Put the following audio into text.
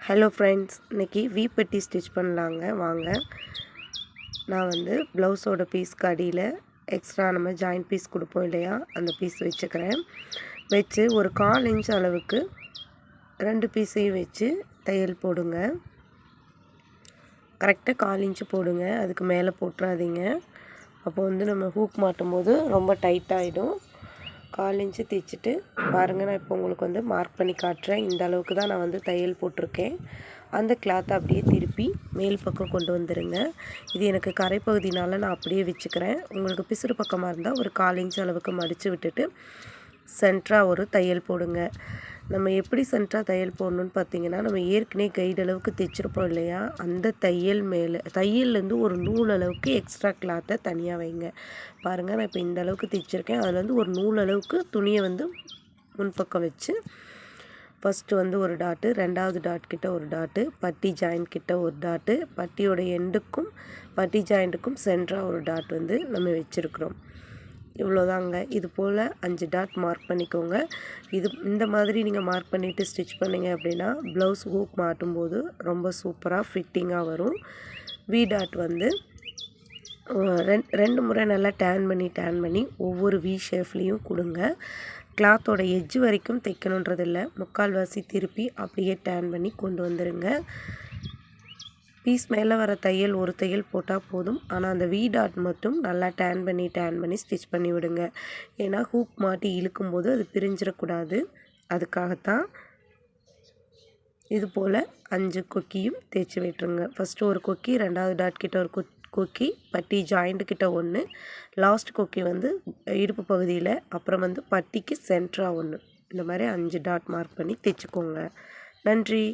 Hello friends, இன்றைக்கி பட்டி stitch பண்ணலாங்க. வாங்க. நான் ப்ளவுஸோட பீஸ்க்கு அடியில் எக்ஸ்ட்ரா நம்ம ஜாயிண்ட் பீஸ் கொடுப்போம் இல்லையா, அந்த பீஸ் வச்சுக்கிறேன். வச்சு ஒரு 1/4 இன்ச் அளவுக்கு 2 பீஸையும் வச்சு தையல் போடுங்க. கரெக்டாக 1/4 இன்ச்சு போடுங்க, அதுக்கு மேலே போட்டுறாதீங்க. அப்போ நம்ம ஹூக் மாட்டும் போது ரொம்ப டைட்டாகிடும். 1/4 இன்ச்சு தைச்சிட்டு பாருங்கள். நான் இப்போ உங்களுக்கு மார்க் பண்ணி காட்டுறேன். இந்த அளவுக்கு தான் நான் தையல் போட்டிருக்கேன். அந்த கிளாத்தை அப்படியே திருப்பி மேல் பக்கம் கொண்டு வந்துடுங்க. இது எனக்கு கரைப்பகுதினால நான் அப்படியே வச்சுக்கிறேன். உங்களுக்கு பிசுறு பக்கமாக இருந்தால் ஒரு 1/4 இன்ச் அளவுக்கு மடித்து விட்டுட்டு சென்டராக ஒரு தையல் போடுங்க. நம்ம எப்படி சென்டராக தையல் போடணுன்னு பார்த்தீங்கன்னா, நம்ம ஏற்கனவே கைடு அளவுக்கு தைச்சிருப்போம் இல்லையா, அந்த தையல் மேலே தையல்லேருந்து ஒரு நூல் அளவுக்கு எக்ஸ்ட்ரா கிளாத்தை தனியாக வைங்க. பாருங்கள், நான் இப்போ இந்த அளவுக்கு தைச்சிருக்கேன். அதுலேருந்து ஒரு நூல் அளவுக்கு துணியை முன்பக்கம் வச்சு ஃபஸ்ட்டு ஒரு டாட்டு, 2வது டாட் கிட்ட ஒரு டாட்டு, பட்டி ஜாயிண்ட் கிட்ட ஒரு டாட்டு, பட்டியோட எண்டுக்கும் பட்டி ஜாயிண்ட்டுக்கும் சென்டராக ஒரு டாட் நம்ம வச்சுருக்குறோம். இவ்வளோதாங்க. இது போல் 5 டாட் மார்க் பண்ணிக்கோங்க. இந்த மாதிரி நீங்கள் மார்க் பண்ணிவிட்டு ஸ்டிச் பண்ணிங்க அப்படின்னா ப்ளவுஸ் ஹூக் மாட்டும்போது ரொம்ப சூப்பராக ஃபிட்டிங்காக வரும். டாட் ரெண்டு முறை நல்லா டேன் பண்ணி ஒவ்வொரு ஷேப்லேயும் கொடுங்க. கிளாத்தோட எட்ஜ் வரைக்கும் தைக்கணுன்றதில்லை, 3/4 திருப்பி அப்படியே டேன் பண்ணி கொண்டு வந்துடுங்க. பீஸ் மேலே வர தையல் ஒரு தையல் போட்டால் போதும். ஆனால் அந்த டாட் மட்டும் நல்லா டேன் பண்ணி ஸ்டிச் பண்ணி விடுங்க. ஏன்னா ஹூக் மாட்டி இழுக்கும்போது அது பிரிஞ்சிடக்கூடாது. அதுக்காகத்தான். இது போல் 5 கொக்கியும் தேய்ச்சி விட்டுருங்க. ஃபஸ்ட்டு ஒரு கொக்கி, 2வது டாட் கிட்ட ஒரு கொக்கி, பட்டி ஜாயிண்ட்டு கிட்ட 1, லாஸ்ட் கொக்கி இடுப்பு பகுதியில், அப்புறம் பட்டிக்கு சென்டராக 1. இந்த மாதிரி 5 டாட் மார்க் பண்ணி தைச்சிக்கோங்க. நன்றி.